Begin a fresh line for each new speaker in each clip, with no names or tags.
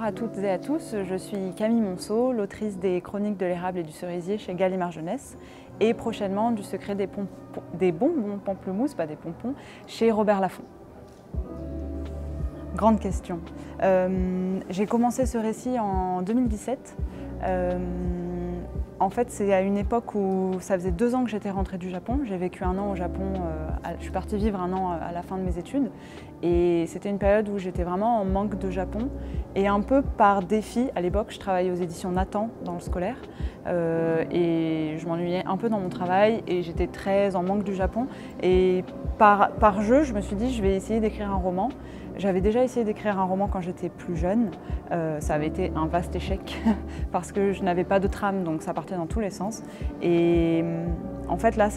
Bonjour à toutes et à tous, je suis Camille Monceau, l'autrice des Chroniques de l'érable et du cerisier chez Gallimard Jeunesse et prochainement du secret des bonbons pamplemousse, pas des pompons, chez Robert Laffont. Grande question. J'ai commencé ce récit en 2017. En fait, c'est à une époque où ça faisait 2 ans que j'étais rentrée du Japon. J'ai vécu 1 an au Japon, je suis partie vivre 1 an à la fin de mes études. Et c'était une période où j'étais vraiment en manque de Japon. Et un peu par défi, à l'époque, je travaillais aux éditions Nathan dans le scolaire. Et je m'ennuyais un peu dans mon travail et j'étais très en manque du Japon. Et par jeu, je me suis dit, je vais essayer d'écrire un roman. J'avais déjà essayé d'écrire un roman quand j'étais plus jeune. Ça avait été un vaste échec parce que je n'avais pas de trame, donc ça partait dans tous les sens. Et en fait, là,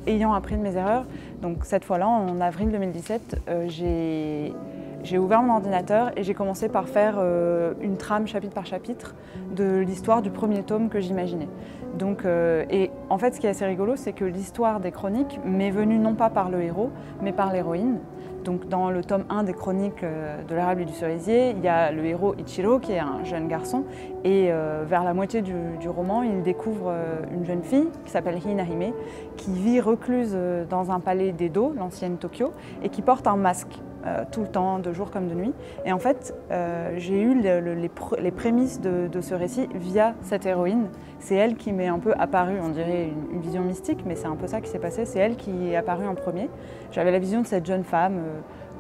ayant appris de mes erreurs, donc cette fois-là, en avril 2017, j'ai ouvert mon ordinateur et j'ai commencé par faire une trame chapitre par chapitre de l'histoire du premier tome que j'imaginais. Donc, et en fait, ce qui est assez rigolo, c'est que l'histoire des chroniques m'est venue non pas par le héros, mais par l'héroïne. Donc, dans le tome 1 des chroniques de l'érable et du cerisier, il y a le héros Ichiro qui est un jeune garçon et vers la moitié du roman, il découvre une jeune fille qui s'appelle Hinahime qui vit recluse dans un palais d'Edo, l'ancienne Tokyo, et qui porte un masque tout le temps, de jour comme de nuit. Et en fait, j'ai eu les prémices de ce récit via cette héroïne. C'est elle qui m'est un peu apparue, on dirait une vision mystique, mais c'est un peu ça qui s'est passé. C'est elle qui est apparue en premier. J'avais la vision de cette jeune femme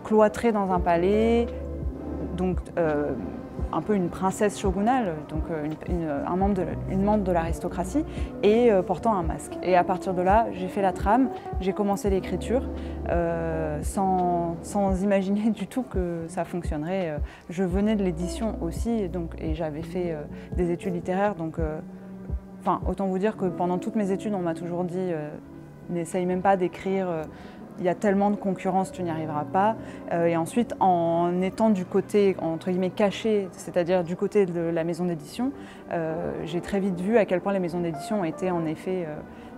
cloîtrée dans un palais, donc un peu une princesse shogunale, donc une membre de l'aristocratie, et portant un masque. Et à partir de là, j'ai fait la trame, j'ai commencé l'écriture, sans imaginer du tout que ça fonctionnerait. Je venais de l'édition aussi, et j'avais fait des études littéraires, donc autant vous dire que pendant toutes mes études, on m'a toujours dit n'essaye même pas d'écrire. Il y a tellement de concurrence, tu n'y arriveras pas. Et ensuite, en étant du côté, entre guillemets, caché, c'est-à-dire du côté de la maison d'édition, j'ai très vite vu à quel point les maisons d'édition étaient en effet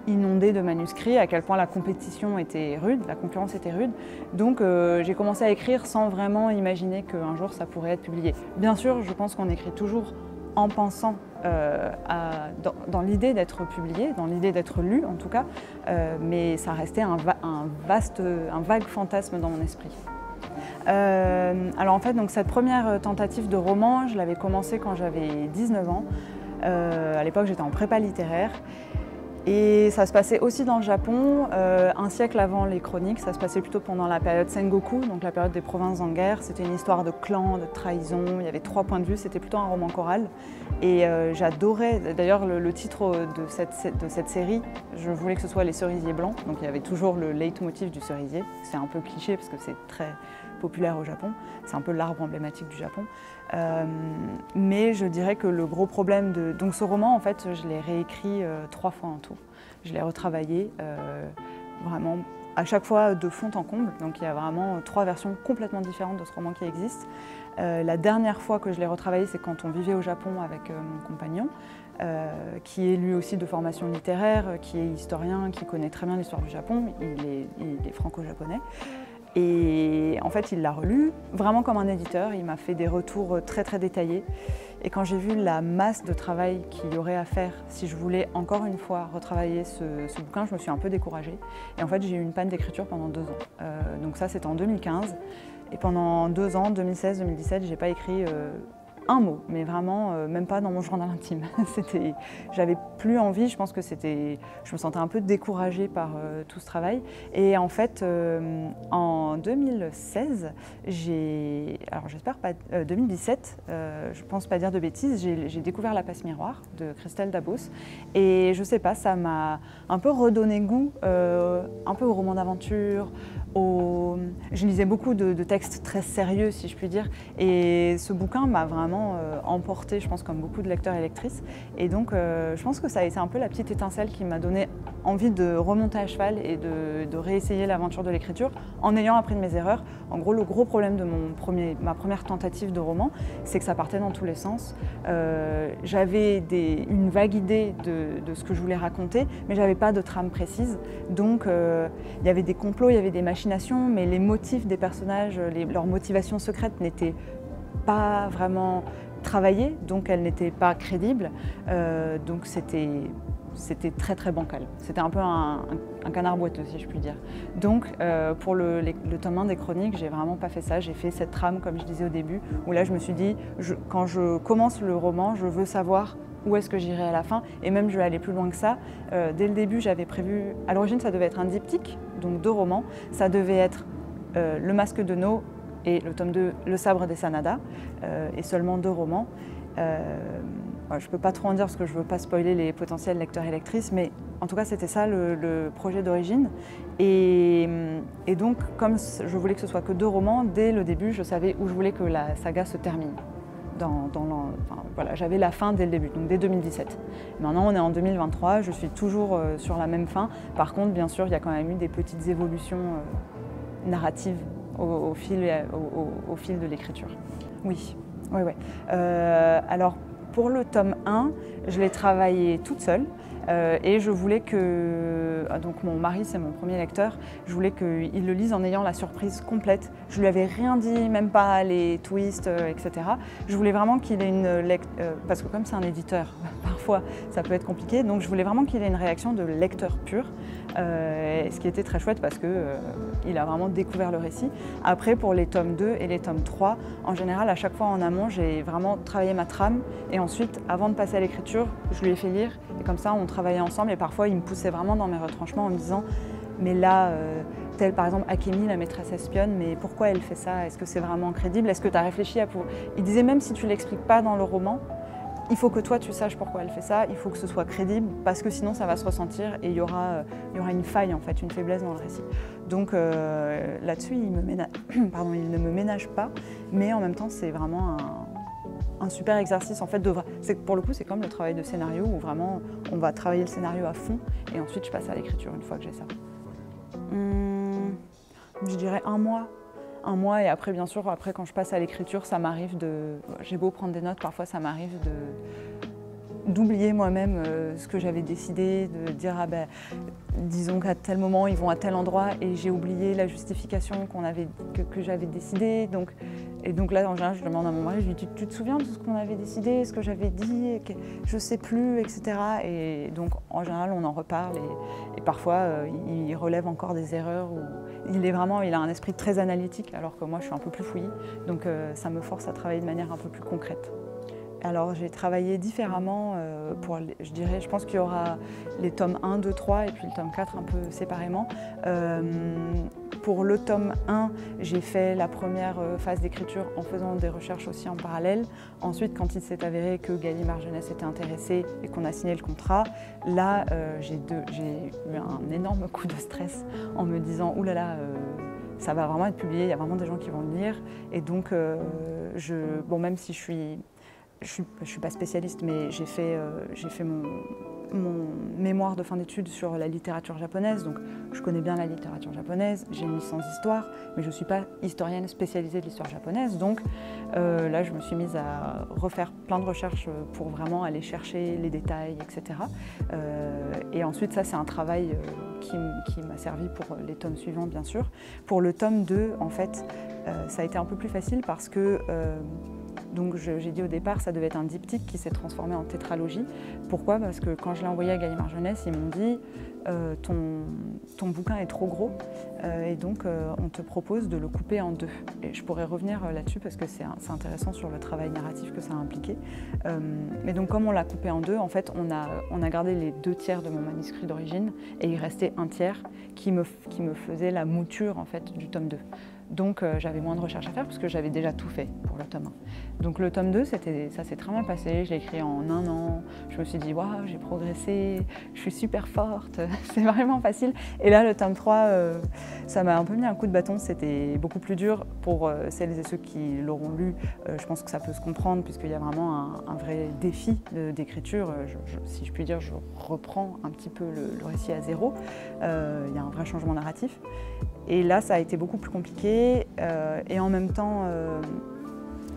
inondées de manuscrits, à quel point la compétition était rude, la concurrence était rude. Donc j'ai commencé à écrire sans vraiment imaginer qu'un jour ça pourrait être publié. Bien sûr, je pense qu'on écrit toujours en pensant dans l'idée d'être publié, dans l'idée d'être lu en tout cas, mais ça restait un vague fantasme dans mon esprit. Alors en fait, donc, cette première tentative de roman, je l'avais commencé quand j'avais 19 ans. À l'époque, j'étais en prépa littéraire. Et ça se passait aussi dans le Japon, un siècle avant les chroniques, ça se passait plutôt pendant la période Sengoku, donc la période des provinces en guerre. C'était une histoire de clan, de trahison, il y avait 3 points de vue, c'était plutôt un roman choral. Et j'adorais, d'ailleurs le titre de cette série, je voulais que ce soit Les cerisiers blancs, donc il y avait toujours le leitmotiv du cerisier. C'est un peu cliché parce que c'est très populaire au Japon, c'est un peu l'arbre emblématique du Japon. Mais je dirais que le gros problème donc ce roman, en fait, je l'ai réécrit 3 fois en tout. Je l'ai retravaillé vraiment à chaque fois de fond en comble. Donc il y a vraiment 3 versions complètement différentes de ce roman qui existe. La dernière fois que je l'ai retravaillé, c'est quand on vivait au Japon avec mon compagnon, qui est lui aussi de formation littéraire, qui est historien, qui connaît très bien l'histoire du Japon. Il est franco-japonais. Et en fait, il l'a relu vraiment comme un éditeur. Il m'a fait des retours très très détaillés. Et quand j'ai vu la masse de travail qu'il y aurait à faire si je voulais encore une fois retravailler ce bouquin, je me suis un peu découragée. Et en fait, j'ai eu une panne d'écriture pendant 2 ans. Donc ça, c'était en 2015. Et pendant 2 ans, 2016-2017, j'ai pas écrit un mot, mais vraiment même pas dans mon journal intime. J'avais plus envie, je pense que je me sentais un peu découragée par tout ce travail. Et en fait, en 2016, alors j'espère pas, 2017, je pense pas dire de bêtises, j'ai découvert La Passe Miroir de Christelle Dabos. Et je sais pas, ça m'a un peu redonné goût, un peu au roman d'aventure. Je lisais beaucoup de textes très sérieux, si je puis dire, et ce bouquin m'a vraiment emporté, je pense, comme beaucoup de lecteurs et lectrices. Et donc, je pense que ça a été un peu la petite étincelle qui m'a donné envie de remonter à cheval et de réessayer l'aventure de l'écriture en ayant appris de mes erreurs. En gros, le gros problème de ma première tentative de roman, c'est que ça partait dans tous les sens. J'avais une vague idée de ce que je voulais raconter, mais j'avais pas de trame précise. Donc, il y avait des complots, il y avait des machinations, mais les motifs des personnages, leurs motivations secrètes n'étaient pas vraiment travaillée, donc elle n'était pas crédible, donc c'était très très bancal. C'était un peu un canard boiteux, si je puis dire. Donc pour le tome 1 des chroniques, j'ai vraiment pas fait ça. J'ai fait cette trame, comme je disais au début, où là je me suis dit, quand je commence le roman, je veux savoir où est-ce que j'irai à la fin, et même je vais aller plus loin que ça. Dès le début, j'avais prévu, à l'origine ça devait être un diptyque, donc 2 romans. Ça devait être Le Masque de No et le tome 2, Le Sabre des Sanada, et seulement 2 romans. Je ne peux pas trop en dire parce que je ne veux pas spoiler les potentiels lecteurs et lectrices, mais en tout cas c'était ça le projet d'origine. Et donc comme je voulais que ce soit que 2 romans, dès le début je savais où je voulais que la saga se termine. Voilà, j'avais la fin dès le début, donc dès 2017. Maintenant on est en 2023, je suis toujours sur la même fin. Par contre bien sûr il y a quand même eu des petites évolutions narratives au fil de l'écriture. Oui. Alors pour le tome 1, je l'ai travaillé toute seule et je voulais que, donc mon mari c'est mon premier lecteur, je voulais qu'il le lise en ayant la surprise complète. Je lui avais rien dit, même pas les twists, etc. Je voulais vraiment qu'il ait parce que comme c'est un éditeur, parfois ça peut être compliqué, donc je voulais vraiment qu'il ait une réaction de lecteur pur, ce qui était très chouette parce qu'il a vraiment découvert le récit. Après pour les tomes 2 et les tomes 3, en général à chaque fois en amont j'ai vraiment travaillé ma trame et ensuite avant de passer à l'écriture je lui ai fait lire et comme ça on travaillait ensemble et parfois il me poussait vraiment dans mes retranchements en me disant mais là, telle par exemple Akemi, la maîtresse espionne, mais pourquoi elle fait ça? Est-ce que c'est vraiment crédible? Est-ce que tu as réfléchi à pour... Il disait même si tu ne l'expliques pas dans le roman, il faut que toi tu saches pourquoi elle fait ça, il faut que ce soit crédible parce que sinon ça va se ressentir et il y aura une faille en fait, une faiblesse dans le récit. Donc là-dessus il ne me ménage pas, mais en même temps c'est vraiment un super exercice en fait. Pour le coup c'est comme le travail de scénario où vraiment on va travailler le scénario à fond et ensuite je passe à l'écriture une fois que j'ai ça. Je dirais 1 mois. 1 mois et après bien sûr, quand je passe à l'écriture, ça m'arrive j'ai beau prendre des notes, parfois ça m'arrive d'oublier moi-même ce que j'avais décidé, de dire ah ben disons qu'à tel moment ils vont à tel endroit et j'ai oublié la justification que j'avais décidé. Et donc là en général je demande à mon mari, je lui dis tu te souviens de ce qu'on avait décidé, ce que j'avais dit, je sais plus, etc. Et donc en général on en reparle et parfois il relève encore des erreurs. Il a un esprit très analytique alors que moi je suis un peu plus fouillie, donc ça me force à travailler de manière un peu plus concrète. Alors j'ai travaillé différemment je pense qu'il y aura les tomes 1, 2, 3 et puis le tome 4 un peu séparément. Pour le tome 1, j'ai fait la première phase d'écriture en faisant des recherches aussi en parallèle. Ensuite, quand il s'est avéré que Gallimard Jeunesse était intéressé et qu'on a signé le contrat, là j'ai eu un énorme coup de stress en me disant « Ouh là là, ça va vraiment être publié, il y a vraiment des gens qui vont le lire ». Et donc, même si je suis pas spécialiste, mais j'ai fait mon mémoire de fin d'études sur la littérature japonaise, donc je connais bien la littérature japonaise, j'ai une licence d'histoire, mais je ne suis pas historienne spécialisée de l'histoire japonaise, donc là je me suis mise à refaire plein de recherches pour vraiment aller chercher les détails, etc. Et ensuite ça c'est un travail qui m'a servi pour les tomes suivants bien sûr. Pour le tome 2, en fait, ça a été un peu plus facile parce que donc j'ai dit au départ, ça devait être un diptyque qui s'est transformé en tétralogie. Pourquoi? Parce que quand je l'ai envoyé à Gallimard Jeunesse, ils m'ont dit ton bouquin est trop gros et donc on te propose de le couper en 2. Et je pourrais revenir là-dessus parce que c'est intéressant sur le travail narratif que ça a impliqué. Mais donc comme on l'a coupé en 2, en fait on a gardé les 2 tiers de mon manuscrit d'origine et il restait un tiers qui me faisait la mouture en fait du tome 2. Donc j'avais moins de recherche à faire parce que j'avais déjà tout fait pour le tome 1. Donc le tome 2, ça s'est très bien passé, je l'ai écrit en 1 an, je me suis dit waouh, j'ai progressé, je suis super forte, c'est vraiment facile. Et là le tome 3, ça m'a un peu mis un coup de bâton, c'était beaucoup plus dur pour celles et ceux qui l'auront lu. Je pense que ça peut se comprendre puisqu'il y a vraiment un vrai défi d'écriture. Si je puis dire, je reprends un petit peu le récit à zéro, il y a un vrai changement narratif. Et là, ça a été beaucoup plus compliqué et en même temps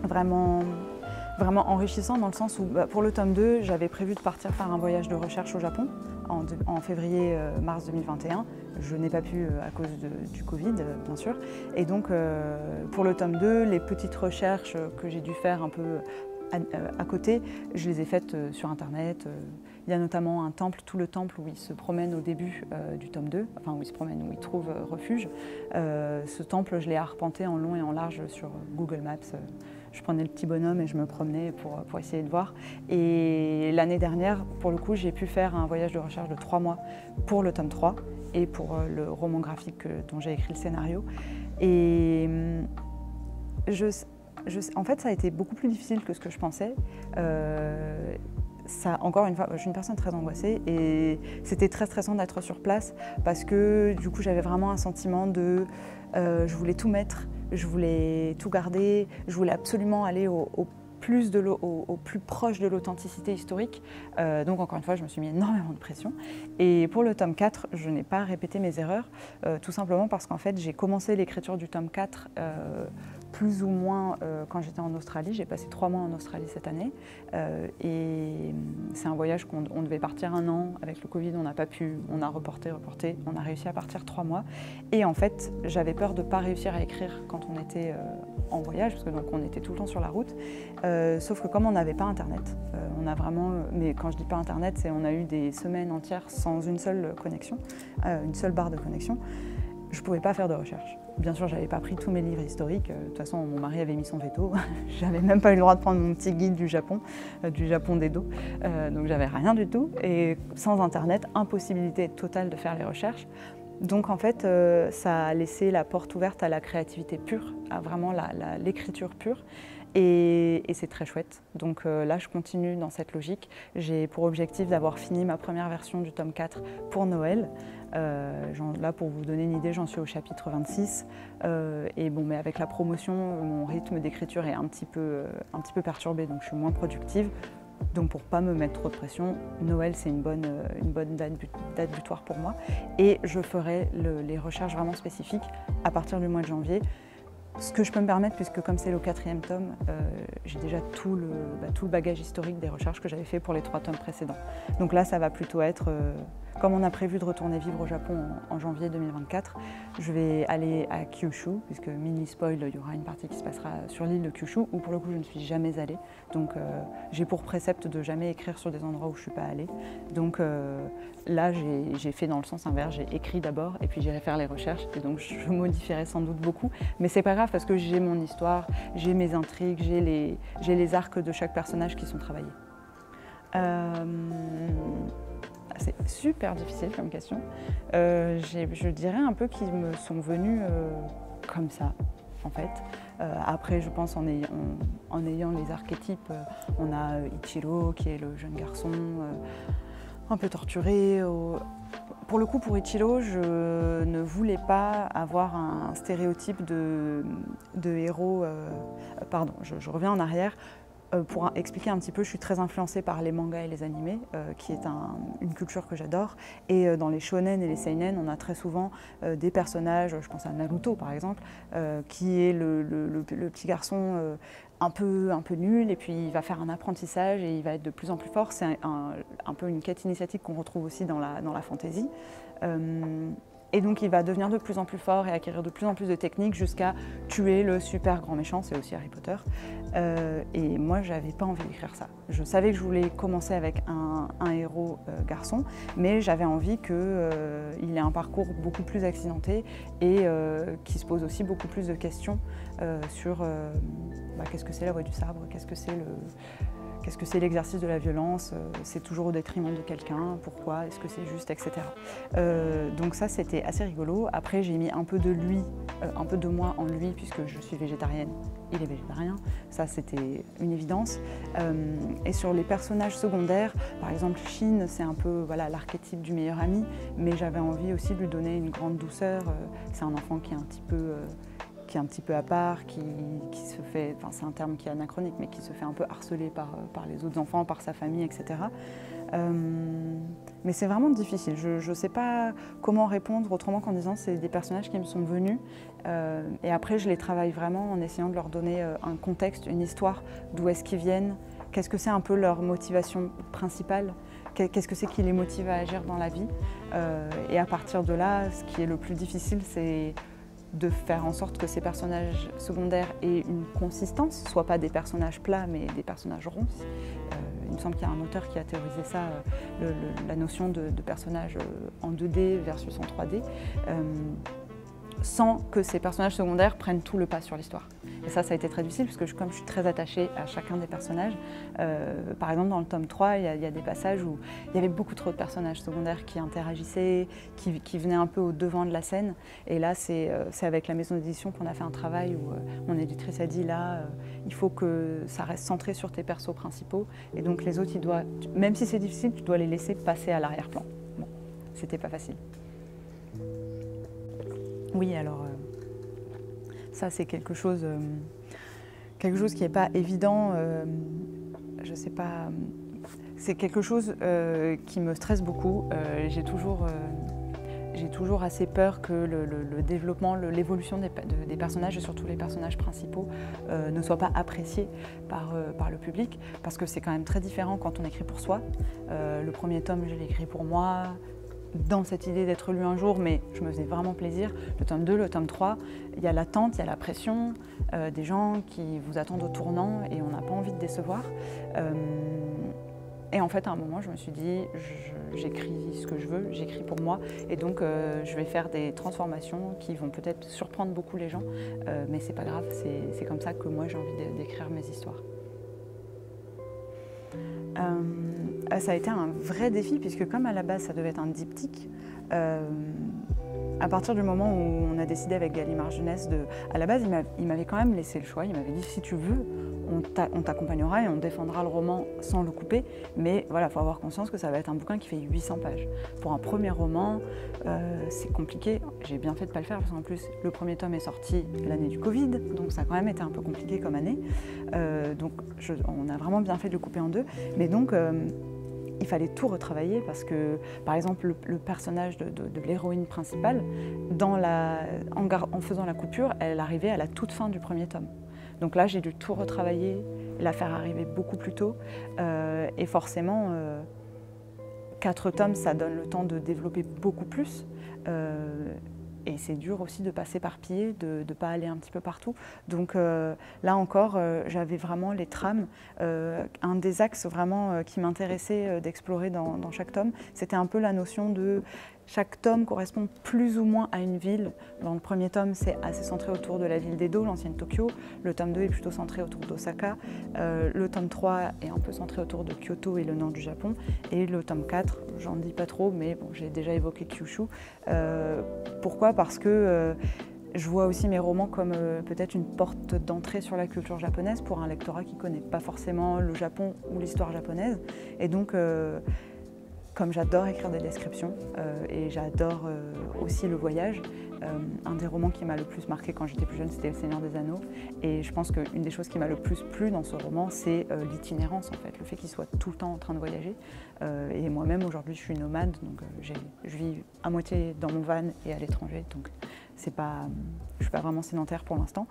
vraiment enrichissant dans le sens où pour le tome 2, j'avais prévu de partir faire un voyage de recherche au Japon en février-mars 2021. Je n'ai pas pu à cause du Covid, bien sûr. Et donc pour le tome 2, les petites recherches que j'ai dû faire un peu à côté, je les ai faites sur Internet. Il y a notamment un temple, tout le temple où il se promène au début du tome 2, enfin où il se promène, où il trouve refuge. Ce temple, je l'ai arpenté en long et en large sur Google Maps. Je prenais le petit bonhomme et je me promenais pour essayer de voir. Et l'année dernière, pour le coup, j'ai pu faire un voyage de recherche de 3 mois pour le tome 3 et pour le roman graphique dont j'ai écrit le scénario. Et en fait, ça a été beaucoup plus difficile que ce que je pensais. Encore une fois, je suis une personne très angoissée et c'était très stressant d'être sur place parce que du coup, j'avais vraiment un sentiment de je voulais tout mettre, je voulais tout garder, je voulais absolument aller au plus proche de l'authenticité historique. Donc encore une fois, je me suis mis énormément de pression. Et pour le tome 4, je n'ai pas répété mes erreurs, tout simplement parce qu'en fait, j'ai commencé l'écriture du tome 4 plus ou moins quand j'étais en Australie. J'ai passé 3 mois en Australie cette année. Et c'est un voyage on devait partir 1 an. Avec le Covid, on n'a pas pu, on a reporté. On a réussi à partir 3 mois. Et en fait, j'avais peur de ne pas réussir à écrire quand on était en voyage, parce que donc on était tout le temps sur la route. Sauf que comme on n'avait pas Internet, on a vraiment, mais quand je dis pas Internet, c'est on a eu des semaines entières sans une seule connexion, une seule barre de connexion. Je ne pouvais pas faire de recherche. Bien sûr, je n'avais pas pris tous mes livres historiques. De toute façon, mon mari avait mis son veto. Je n'avais même pas eu le droit de prendre mon petit guide du Japon d'Edo. Donc, j'avais rien du tout. Et sans Internet, impossibilité totale de faire les recherches. Donc, en fait, ça a laissé la porte ouverte à la créativité pure, à vraiment l'écriture pure. Et c'est très chouette. Donc là, je continue dans cette logique. J'ai pour objectif d'avoir fini ma première version du tome 4 pour Noël. Là, pour vous donner une idée, j'en suis au chapitre 26. Et bon, mais avec la promotion, mon rythme d'écriture est un petit peu perturbé, donc je suis moins productive. Donc pour ne pas me mettre trop de pression, Noël c'est une bonne date butoir pour moi. Et je ferai les recherches vraiment spécifiques à partir du mois de janvier. Ce que je peux me permettre, puisque comme c'est le 4e tome, j'ai déjà tout le bagage historique des recherches que j'avais fait pour les 3 tomes précédents. Donc là, ça va plutôt être, comme on a prévu de retourner vivre au Japon en janvier 2024, je vais aller à Kyushu, puisque mini spoil, il y aura une partie qui se passera sur l'île de Kyushu, où pour le coup je ne suis jamais allée. Donc j'ai pour précepte de jamais écrire sur des endroits où je ne suis pas allée. Donc là, j'ai fait dans le sens inverse, j'ai écrit d'abord et puis j'irai faire les recherches. Et donc je modifierai sans doute beaucoup, mais c'est pas grave parce que j'ai mon histoire, j'ai mes intrigues, j'ai les arcs de chaque personnage qui sont travaillés. C'est super difficile comme question. Je dirais un peu qu'ils me sont venus comme ça, en fait. Après, je pense en ayant les archétypes, on a Ichiro qui est le jeune garçon un peu torturé. Pour le coup, pour Ichiro, je ne voulais pas avoir un stéréotype de héros. Pardon, je reviens en arrière. Pour expliquer un petit peu, je suis très influencée par les mangas et les animés, qui est une culture que j'adore. Et dans les shonen et les seinen, on a très souvent des personnages, je pense à Naruto par exemple, qui est le petit garçon un peu nul, et puis il va faire un apprentissage et il va être de plus en plus fort. C'est un peu une quête initiatique qu'on retrouve aussi dans la fantasy. Et donc il va devenir de plus en plus fort et acquérir de plus en plus de techniques jusqu'à tuer le super grand méchant, c'est aussi Harry Potter. Et moi, j'avais pas envie d'écrire ça. Je savais que je voulais commencer avec un héros garçon, mais j'avais envie qu'il ait un parcours beaucoup plus accidenté et qu'il se pose aussi beaucoup plus de questions sur qu'est-ce que c'est la voie du sabre, qu'est-ce que c'est l'exercice de la violence, c'est toujours au détriment de quelqu'un, pourquoi, est-ce que c'est juste, etc. Donc ça, c'était assez rigolo. Après, j'ai mis un peu de lui, un peu de moi en lui, puisque je suis végétarienne, il est végétarien. Ça, c'était une évidence. Et sur les personnages secondaires, par exemple, Shin, c'est un peu l'archétype du meilleur ami, mais j'avais envie aussi de lui donner une grande douceur. C'est un enfant qui est un petit peu à part, qui se fait, enfin c'est un terme qui est anachronique, mais qui se fait un peu harceler par les autres enfants, par sa famille, etc. Mais c'est vraiment difficile. Je ne sais pas comment répondre autrement qu'en disant c'est des personnages qui me sont venus. Et après, je les travaille vraiment en essayant de leur donner un contexte, une histoire, d'où est-ce qu'ils viennent, qu'est-ce que c'est un peu leur motivation principale, qu'est-ce que c'est qui les motive à agir dans la vie. Et à partir de là, ce qui est le plus difficile, c'est de faire en sorte que ces personnages secondaires aient une consistance, soit pas des personnages plats mais des personnages ronds. Il me semble qu'il y a un auteur qui a théorisé ça, la notion de personnage en 2D versus en 3D, sans que ces personnages secondaires prennent tout le pas sur l'histoire. Et ça a été très difficile parce que comme je suis très attachée à chacun des personnages, par exemple dans le tome 3, il y a des passages où il y avait beaucoup trop de personnages secondaires qui interagissaient, qui venaient un peu au devant de la scène. Et là, c'est avec la maison d'édition qu'on a fait un travail où mon éditrice a dit là, il faut que ça reste centré sur tes persos principaux. Et donc les autres, même si c'est difficile, tu dois les laisser passer à l'arrière-plan. Bon, c'était pas facile. Oui, alors ça c'est quelque chose qui n'est pas évident. Je sais pas. C'est quelque chose qui me stresse beaucoup. J'ai toujours assez peur que le développement, l'évolution des personnages, et surtout les personnages principaux, ne soit pas apprécié par le public, parce que c'est quand même très différent quand on écrit pour soi. Le premier tome, je l'ai écrit pour moi, dans cette idée d'être lu un jour, mais je me faisais vraiment plaisir. Le tome 2, le tome 3, il y a l'attente, il y a la pression, des gens qui vous attendent au tournant et on n'a pas envie de décevoir. Et en fait, à un moment, je me suis dit, j'écris ce que je veux, j'écris pour moi, et donc je vais faire des transformations qui vont peut-être surprendre beaucoup les gens, mais c'est pas grave, c'est comme ça que moi j'ai envie d'écrire mes histoires. Ça a été un vrai défi puisque comme à la base ça devait être un diptyque, à partir du moment où on a décidé avec Gallimard Jeunesse à la base il m'avait quand même laissé le choix, il m'avait dit si tu veux on t'accompagnera et on défendra le roman sans le couper, mais voilà, il faut avoir conscience que ça va être un bouquin qui fait 800 pages. Pour un premier roman, c'est compliqué, j'ai bien fait de ne pas le faire parce qu'en plus le premier tome est sorti l'année du Covid, donc ça a quand même été un peu compliqué comme année, donc on a vraiment bien fait de le couper en deux, mais donc il fallait tout retravailler parce que, par exemple, le personnage de l'héroïne principale, en faisant la coupure, elle arrivait à la toute fin du premier tome. Donc là, j'ai dû tout retravailler, la faire arriver beaucoup plus tôt. Et forcément, 4 tomes, ça donne le temps de développer beaucoup plus. Et c'est dur aussi de pas s'éparpiller, de ne pas aller un petit peu partout. Donc là encore, j'avais vraiment les trames. Un des axes vraiment qui m'intéressait d'explorer dans chaque tome, c'était un peu la notion de chaque tome correspond plus ou moins à une ville. Dans le premier tome, c'est assez centré autour de la ville d'Edo, l'ancienne Tokyo. Le tome 2 est plutôt centré autour d'Osaka. Le tome 3 est un peu centré autour de Kyoto et le nord du Japon. Et le tome 4, j'en dis pas trop, mais bon, j'ai déjà évoqué Kyushu. Pourquoi ? Parce que je vois aussi mes romans comme peut-être une porte d'entrée sur la culture japonaise pour un lectorat qui ne connaît pas forcément le Japon ou l'histoire japonaise. Et donc, comme j'adore écrire des descriptions et j'adore aussi le voyage, un des romans qui m'a le plus marqué quand j'étais plus jeune, c'était Le Seigneur des Anneaux. Et je pense qu'une des choses qui m'a le plus plu dans ce roman, c'est l'itinérance en fait, le fait qu'il soit tout le temps en train de voyager. Et moi-même aujourd'hui, je suis nomade, donc je vis à moitié dans mon van et à l'étranger, donc je ne suis pas vraiment sédentaire pour l'instant.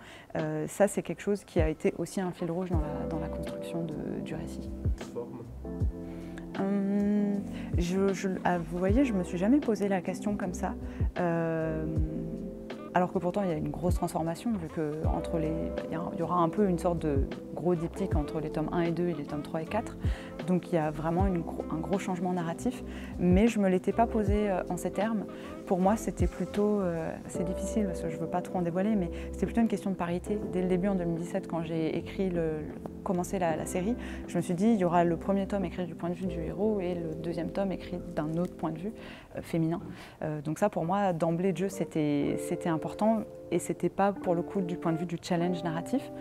Ça, c'est quelque chose qui a été aussi un fil rouge dans la construction du récit. Vous voyez, je ne me suis jamais posé la question comme ça, alors que pourtant il y a une grosse transformation, vu qu'il y aura un peu une sorte de gros diptyque entre les tomes 1 et 2 et les tomes 3 et 4, donc il y a vraiment un gros changement narratif, mais je ne me l'étais pas posé en ces termes. Pour moi, c'était plutôt, c'est difficile parce que je ne veux pas trop en dévoiler, mais c'était plutôt une question de parité. Dès le début, en 2017, quand j'ai commencé la série, je me suis dit, il y aura le premier tome écrit du point de vue du héros et le deuxième tome écrit d'un autre point de vue féminin. Donc ça, pour moi, d'emblée de jeu, c'était important et c'était pas pour le coup du point de vue du challenge narratif.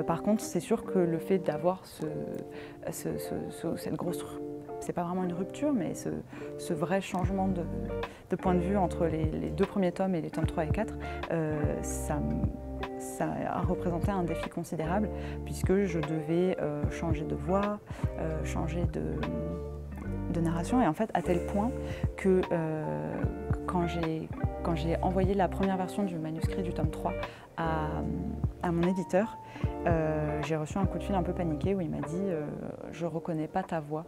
Par contre, c'est sûr que le fait d'avoir cette grosse, c'est pas vraiment une rupture, mais ce vrai changement de point de vue entre les deux premiers tomes et les tomes 3 et 4, ça a représenté un défi considérable puisque je devais changer de voix, changer de narration, et en fait à tel point que quand j'ai envoyé la première version du manuscrit du tome 3 à mon éditeur, j'ai reçu un coup de fil un peu paniqué où il m'a dit je reconnais pas ta voix,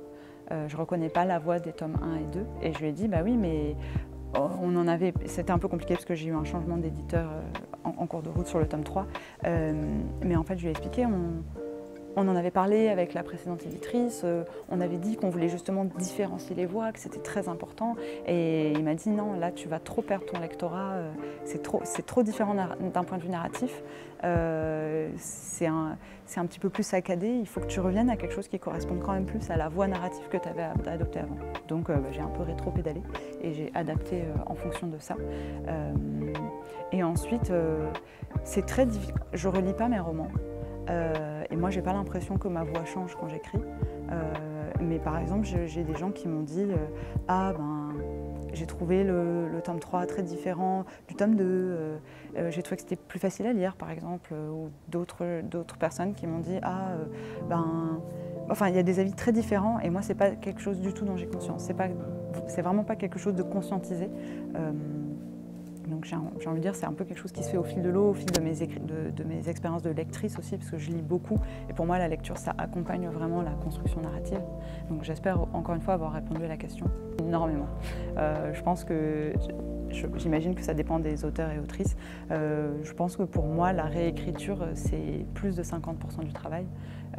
je reconnais pas la voix des tomes 1 et 2, et je lui ai dit bah oui, mais c'était un peu compliqué parce que j'ai eu un changement d'éditeur en cours de route sur le tome 3. Mais en fait, je lui ai expliqué, on en avait parlé avec la précédente éditrice, on avait dit qu'on voulait justement différencier les voix, que c'était très important. Et il m'a dit non, là tu vas trop perdre ton lectorat, c'est trop différent d'un point de vue narratif. C'est un petit peu plus saccadé, il faut que tu reviennes à quelque chose qui corresponde quand même plus à la voix narrative que tu avais adoptée avant. Donc j'ai un peu rétro-pédalé et j'ai adapté en fonction de ça. Et ensuite, c'est très difficile, je ne relis pas mes romans. Et moi, j'ai pas l'impression que ma voix change quand j'écris. Mais par exemple, j'ai des gens qui m'ont dit ah ben, j'ai trouvé le tome 3 très différent du tome 2. J'ai trouvé que c'était plus facile à lire, par exemple. Ou d'autres personnes qui m'ont dit ah ben. Enfin, il y a des avis très différents. Et moi, c'est pas quelque chose du tout dont j'ai conscience. C'est vraiment pas quelque chose de conscientisé. Donc j'ai envie de dire, c'est un peu quelque chose qui se fait au fil de l'eau, au fil de mes expériences de lectrice aussi, parce que je lis beaucoup. Et pour moi, la lecture, ça accompagne vraiment la construction narrative. Donc j'espère, encore une fois, avoir répondu à la question énormément. Je pense que, j'imagine que ça dépend des auteurs et autrices. Je pense que pour moi, la réécriture, c'est plus de 50% du travail.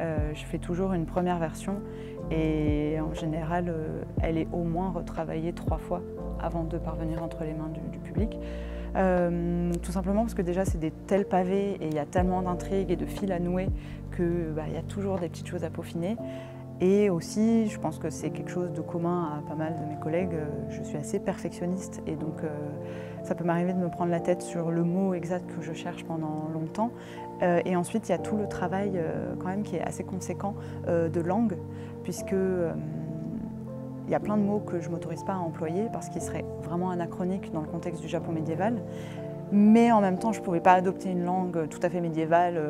Je fais toujours une première version et en général, elle est au moins retravaillée 3 fois avant de parvenir entre les mains du public. Tout simplement parce que déjà c'est des tels pavés et il y a tellement d'intrigues et de fils à nouer qu'il y a toujours des petites choses à peaufiner. Et aussi, je pense que c'est quelque chose de commun à pas mal de mes collègues, je suis assez perfectionniste et donc ça peut m'arriver de me prendre la tête sur le mot exact que je cherche pendant longtemps. Et ensuite, il y a tout le travail quand même qui est assez conséquent de langue, puisque il y a plein de mots que je ne m'autorise pas à employer parce qu'ils seraient vraiment anachroniques dans le contexte du Japon médiéval. Mais en même temps, je ne pouvais pas adopter une langue tout à fait médiévale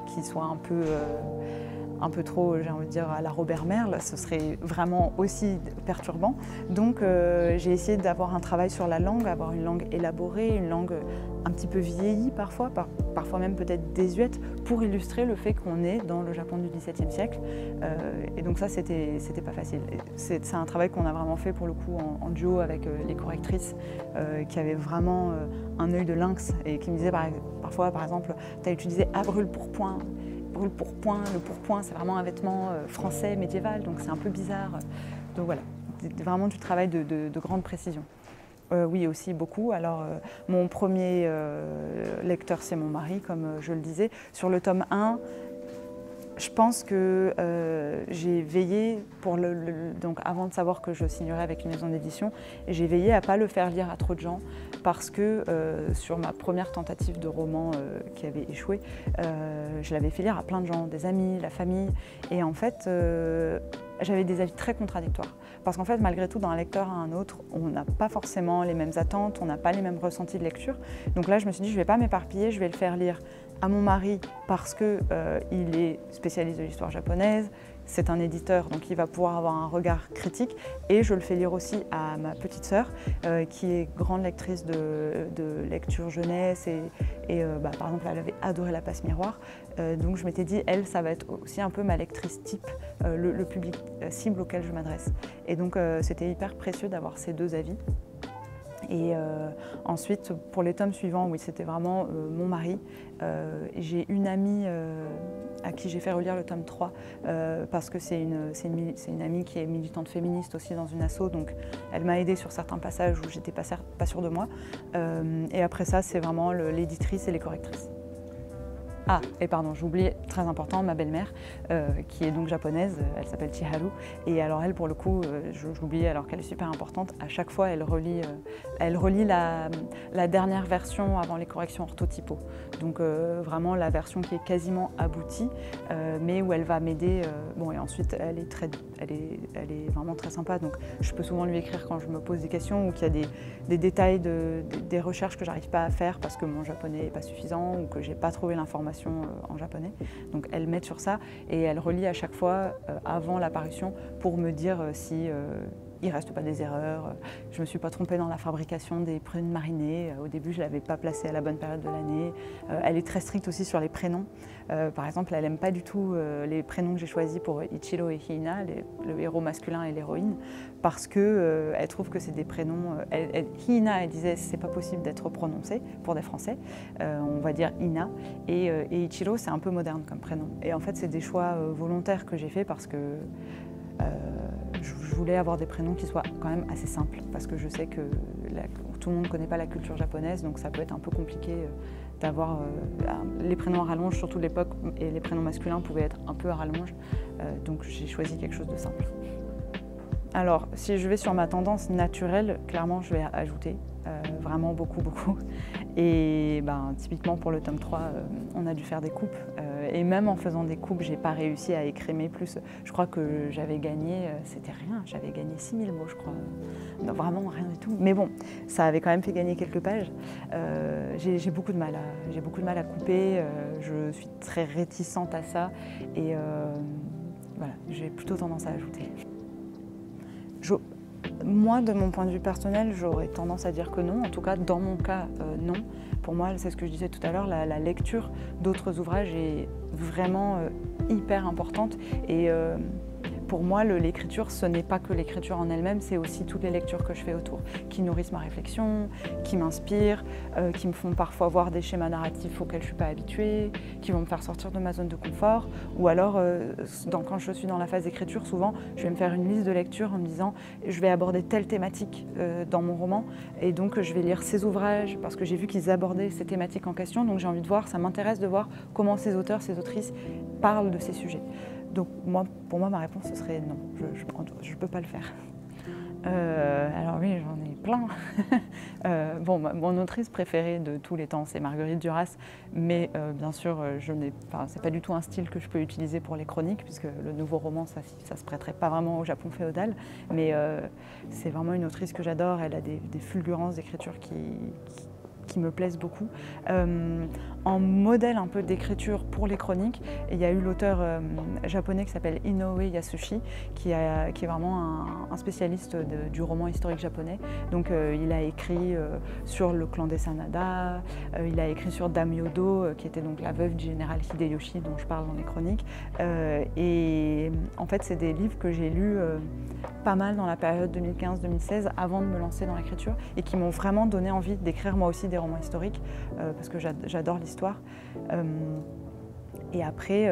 qui soit un peu trop, j'ai envie de dire, à la Robert Merle, ce serait vraiment aussi perturbant. Donc j'ai essayé d'avoir un travail sur la langue, avoir une langue élaborée, une langue un petit peu vieillie parfois, parfois même peut-être désuète, pour illustrer le fait qu'on est dans le Japon du XVIIe siècle. Et donc ça, c'était pas facile. C'est un travail qu'on a vraiment fait pour le coup en duo avec les correctrices qui avaient vraiment un œil de lynx et qui me disaient parfois, par exemple, tu as utilisé à brûle-pourpoint. Brûle-pourpoint, le pourpoint, c'est vraiment un vêtement français médiéval, donc c'est un peu bizarre. Donc voilà, vraiment du travail de grande précision. Oui, aussi beaucoup. Alors, mon premier lecteur, c'est mon mari, comme je le disais. Sur le tome 1, je pense que j'ai veillé, donc avant de savoir que je signerais avec une maison d'édition, j'ai veillé à ne pas le faire lire à trop de gens parce que sur ma première tentative de roman qui avait échoué, je l'avais fait lire à plein de gens, des amis, la famille, et en fait j'avais des avis très contradictoires. Parce qu'en fait, malgré tout, d'un lecteur à un autre, on n'a pas forcément les mêmes attentes, on n'a pas les mêmes ressentis de lecture. Donc là, je me suis dit, je ne vais pas m'éparpiller, je vais le faire lire à mon mari parce qu'il est spécialiste de l'histoire japonaise, c'est un éditeur, donc il va pouvoir avoir un regard critique. Et je le fais lire aussi à ma petite sœur, qui est grande lectrice de lecture jeunesse. Par exemple, elle avait adoré La Passe Miroir. Donc je m'étais dit, elle, ça va être aussi un peu ma lectrice type, le public cible auquel je m'adresse. Et donc c'était hyper précieux d'avoir ces deux avis. Et ensuite, pour les tomes suivants, oui, c'était vraiment mon mari. J'ai une amie à qui j'ai fait relire le tome 3 parce que c'est une amie qui est militante féministe aussi dans une asso, donc elle m'a aidée sur certains passages où j'étais pas sûre de moi. Et après ça, c'est vraiment l'éditrice et les correctrices. Ah, et pardon, j'ai oublié, très important, ma belle-mère, qui est donc japonaise, elle s'appelle Chiharu, et alors elle, pour le coup, je l'oubliais alors qu'elle est super importante, à chaque fois elle relit la dernière version avant les corrections orthotypaux. Donc vraiment la version qui est quasiment aboutie, mais où elle va m'aider. Bon, et ensuite elle est vraiment très sympa, donc je peux souvent lui écrire quand je me pose des questions ou qu'il y a des détails, des recherches que j'arrive pas à faire parce que mon japonais n'est pas suffisant ou que j'ai pas trouvé l'information en japonais. Donc elle m'aide sur ça et elle relit à chaque fois avant la parution pour me dire si il ne reste pas des erreurs. Je ne me suis pas trompée dans la fabrication des prunes marinées. Au début, je ne l'avais pas placée à la bonne période de l'année. Elle est très stricte aussi sur les prénoms. Par exemple, elle n'aime pas du tout les prénoms que j'ai choisis pour Ichiro et Hina, le héros masculin et l'héroïne, parce qu'elle trouve que c'est des prénoms... Hina, elle disait c'est pas possible d'être prononcé pour des Français. On va dire Ina. Et Ichiro, c'est un peu moderne comme prénom. Et en fait, c'est des choix volontaires que j'ai faits parce que je voulais avoir des prénoms qui soient quand même assez simples, parce que je sais que tout le monde ne connaît pas la culture japonaise, donc ça peut être un peu compliqué d'avoir les prénoms à rallonge, surtout de l'époque, et les prénoms masculins pouvaient être un peu à rallonge, donc j'ai choisi quelque chose de simple. Alors, si je vais sur ma tendance naturelle, clairement je vais ajouter, vraiment beaucoup. Et typiquement pour le tome 3, on a dû faire des coupes. Et même en faisant des coupes, j'ai pas réussi à écrémer plus. Je crois que j'avais gagné, c'était rien, j'avais gagné 6000 mots, je crois. Non, vraiment rien du tout. Mais bon, ça avait quand même fait gagner quelques pages. J'ai beaucoup de mal à couper, je suis très réticente à ça. Et voilà, j'ai plutôt tendance à ajouter. Moi, de mon point de vue personnel, j'aurais tendance à dire que non. En tout cas, dans mon cas, non. Pour moi, c'est ce que je disais tout à l'heure, la lecture d'autres ouvrages est vraiment hyper importante. Et pour moi, l'écriture, ce n'est pas que l'écriture en elle-même, c'est aussi toutes les lectures que je fais autour, qui nourrissent ma réflexion, qui m'inspirent, qui me font parfois voir des schémas narratifs auxquels je ne suis pas habituée, qui vont me faire sortir de ma zone de confort. Ou alors, quand je suis dans la phase d'écriture, souvent, je vais me faire une liste de lecture en me disant je vais aborder telle thématique dans mon roman, et donc je vais lire ces ouvrages parce que j'ai vu qu'ils abordaient ces thématiques en question, donc j'ai envie de voir, ça m'intéresse de voir comment ces auteurs, ces autrices parlent de ces sujets. Donc pour moi, ma réponse, ce serait non, je ne peux pas le faire. Alors oui, j'en ai plein. Mon autrice préférée de tous les temps, c'est Marguerite Duras, mais bien sûr, c'est pas du tout un style que je peux utiliser pour les chroniques, puisque le nouveau roman, ça se prêterait pas vraiment au Japon féodal, mais c'est vraiment une autrice que j'adore. Elle a des fulgurances d'écriture qui me plaisent beaucoup. En modèle un peu d'écriture pour les chroniques, il y a eu l'auteur japonais qui s'appelle Inoue Yasushi, qui est vraiment un spécialiste du roman historique japonais. Donc il a écrit sur le clan des Sanada, il a écrit sur Damyodo, qui était donc la veuve du général Hideyoshi dont je parle dans les chroniques. Et en fait, c'est des livres que j'ai lus pas mal dans la période 2015-2016 avant de me lancer dans l'écriture et qui m'ont vraiment donné envie d'écrire moi aussi des romans historiques parce que j'adore l'histoire. Et après,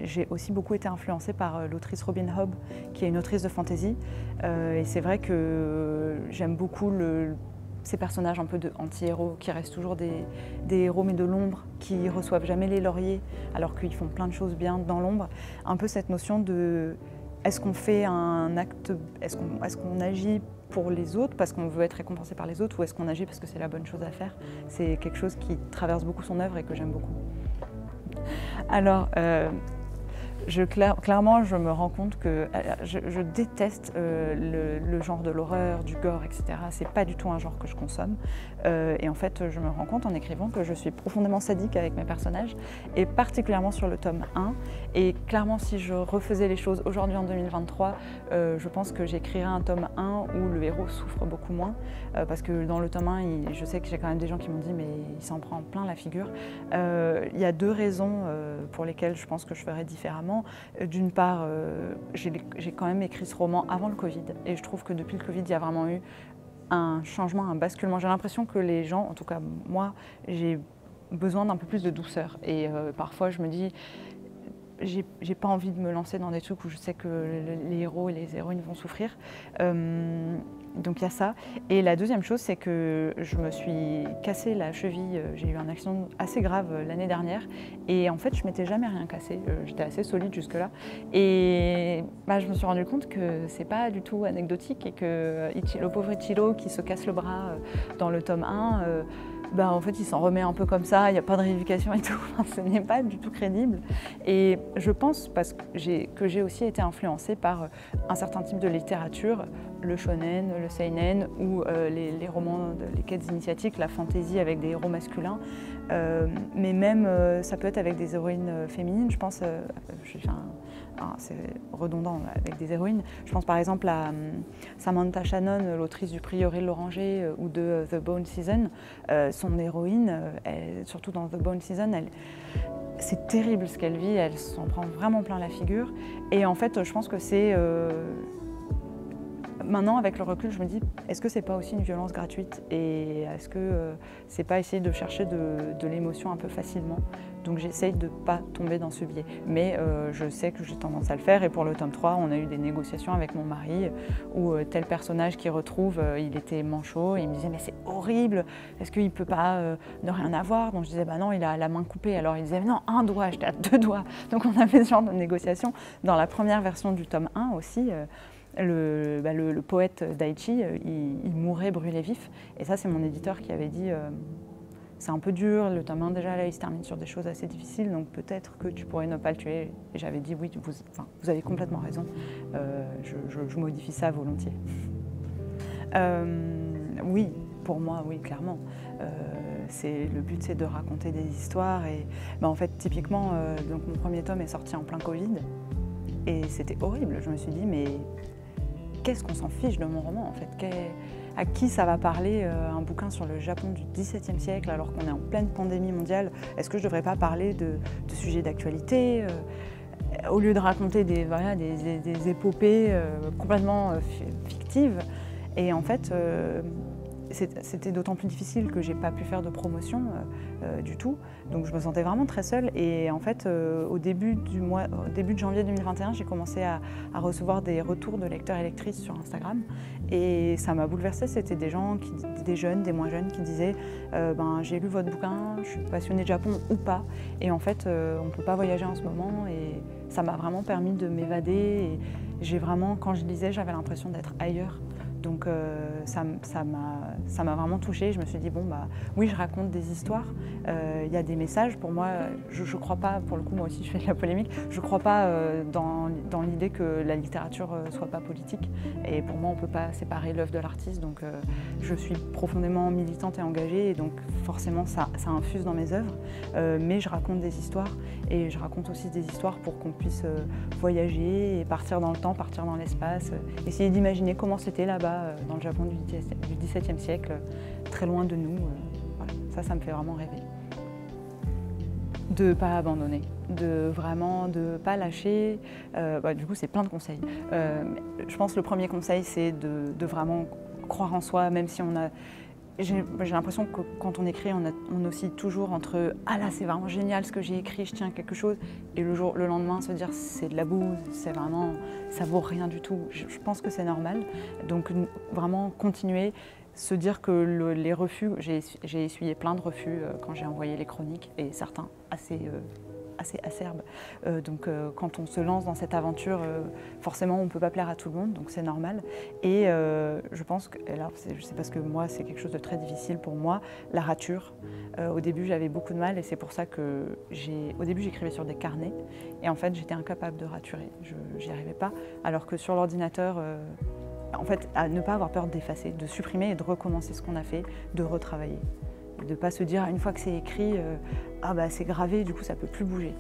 j'ai aussi beaucoup été influencée par l'autrice Robin Hobb, qui est une autrice de fantasy. Et c'est vrai que j'aime beaucoup ces personnages un peu anti-héros, qui restent toujours des héros mais de l'ombre, qui reçoivent jamais les lauriers alors qu'ils font plein de choses bien dans l'ombre. Un peu cette notion de est-ce qu'on fait un acte, est-ce qu'on agit pour les autres parce qu'on veut être récompensé par les autres, ou est-ce qu'on agit parce que c'est la bonne chose à faire? C'est quelque chose qui traverse beaucoup son œuvre et que j'aime beaucoup. Alors, clairement, je me rends compte que je déteste le genre de l'horreur, du gore, etc. C'est pas du tout un genre que je consomme. Et en fait, je me rends compte en écrivant que je suis profondément sadique avec mes personnages, et particulièrement sur le tome 1. Et clairement, si je refaisais les choses aujourd'hui en 2023, je pense que j'écrirais un tome 1 où le héros souffre beaucoup moins. Parce que dans le tome 1, je sais que j'ai quand même des gens qui m'ont dit mais il s'en prend plein la figure. Il y a deux raisons pour lesquelles je pense que je ferais différemment. D'une part, j'ai quand même écrit ce roman avant le Covid, et je trouve que depuis le Covid, il y a vraiment eu un changement, un basculement. J'ai l'impression que les gens, en tout cas moi, j'ai besoin d'un peu plus de douceur. Et parfois je me dis, j'ai pas envie de me lancer dans des trucs où je sais que les héros et les héroïnes vont souffrir. Donc il y a ça. Et la deuxième chose, c'est que je me suis cassé la cheville. J'ai eu un accident assez grave l'année dernière. Et en fait, je m'étais jamais rien cassé. J'étais assez solide jusque-là. Et je me suis rendu compte que c'est pas du tout anecdotique, et que le pauvre Ichiro qui se casse le bras dans le tome 1, Bah, en fait, il s'en remet un peu comme ça, il n'y a pas de rééducation et tout, enfin, ce n'est pas du tout crédible. Et je pense parce que j'ai aussi été influencée par un certain type de littérature, le shonen, le seinen ou les romans, les quêtes initiatiques, la fantaisie avec des héros masculins. Mais même, ça peut être avec des héroïnes féminines, je pense, c'est redondant avec des héroïnes. Je pense par exemple à Samantha Shannon, l'autrice du Prieuré de l'Oranger ou de The Bone Season. Son héroïne, surtout dans The Bone Season, c'est terrible ce qu'elle vit, elle s'en prend vraiment plein la figure. Et en fait, je pense que c'est... Maintenant, avec le recul, je me dis, est-ce que c'est pas aussi une violence gratuite? Et est-ce que c'est pas essayer de chercher de l'émotion un peu facilement? Donc j'essaye de pas tomber dans ce biais. Mais je sais que j'ai tendance à le faire. Et pour le tome 3, on a eu des négociations avec mon mari où tel personnage qu'il retrouve, il était manchot. Et il me disait, mais c'est horrible, est-ce qu'il peut pas ne rien avoir? Donc je disais, bah non, il a la main coupée. Alors il disait, non, un doigt, j'étais à 2 doigts. Donc on avait ce genre de négociation. Dans la première version du tome 1 aussi, le poète Daichi, il mourait brûlé vif. Et ça, c'est mon éditeur qui avait dit c'est un peu dur, le tome 1 déjà, là, il se termine sur des choses assez difficiles, donc peut-être que tu pourrais ne pas le tuer. Et j'avais dit oui, vous avez complètement raison, je modifie ça volontiers. Oui, pour moi, oui, clairement. Le but, c'est de raconter des histoires. Et en fait, typiquement, donc mon premier tome est sorti en plein Covid. Et c'était horrible. Je me suis dit, mais qu'est-ce qu'on s'en fiche de mon roman en fait? À qui ça va parler un bouquin sur le Japon du XVIIe siècle alors qu'on est en pleine pandémie mondiale? Est-ce que je ne devrais pas parler de sujets d'actualité au lieu de raconter des épopées complètement fictives? Et en fait, c'était d'autant plus difficile que j'ai pas pu faire de promotion du tout. Donc je me sentais vraiment très seule. Et en fait, au début de janvier 2021, j'ai commencé à recevoir des retours de lecteurs et lectrices sur Instagram. Et ça m'a bouleversée. C'était des gens, des jeunes, des moins jeunes, qui disaient j'ai lu votre bouquin, je suis passionnée de Japon ou pas. Et en fait, on ne peut pas voyager en ce moment. Et ça m'a vraiment permis de m'évader. Et j'ai vraiment, quand je lisais, j'avais l'impression d'être ailleurs. Donc ça m'a vraiment touchée. Je me suis dit, bon, oui, je raconte des histoires. Il y a des messages. Pour moi, je ne crois pas, pour le coup, moi aussi, je fais de la polémique. Je ne crois pas dans l'idée que la littérature ne soit pas politique. Et pour moi, on ne peut pas séparer l'œuvre de l'artiste. Donc je suis profondément militante et engagée. Et donc forcément, ça infuse dans mes œuvres. Mais je raconte des histoires. Et je raconte aussi des histoires pour qu'on puisse voyager et partir dans le temps, partir dans l'espace. Essayer d'imaginer comment c'était là-bas dans le Japon du XVIIe siècle, très loin de nous. Voilà. Ça me fait vraiment rêver. De ne pas abandonner, de ne pas lâcher. Du coup, c'est plein de conseils. Je pense que le premier conseil, c'est de vraiment croire en soi, même si on a... J'ai l'impression que quand on écrit, on oscille toujours entre « Ah là, c'est vraiment génial ce que j'ai écrit, je tiens à quelque chose » et le lendemain se dire « C'est de la bouse, c'est vraiment, ça vaut rien du tout ». Je pense que c'est normal. Donc vraiment continuer, se dire que les refus, j'ai essuyé plein de refus quand j'ai envoyé les chroniques et certains assez acerbe. Quand on se lance dans cette aventure, forcément on ne peut pas plaire à tout le monde, donc c'est normal. Et je pense que, alors c'est parce que moi c'est quelque chose de très difficile pour moi, la rature. Au début j'avais beaucoup de mal et c'est pour ça que au début j'écrivais sur des carnets et en fait j'étais incapable de raturer, j'y arrivais pas. Alors que sur l'ordinateur, en fait, à ne pas avoir peur d'effacer, de supprimer et de recommencer ce qu'on a fait, de retravailler. De ne pas se dire, une fois que c'est écrit, c'est gravé, du coup ça ne peut plus bouger.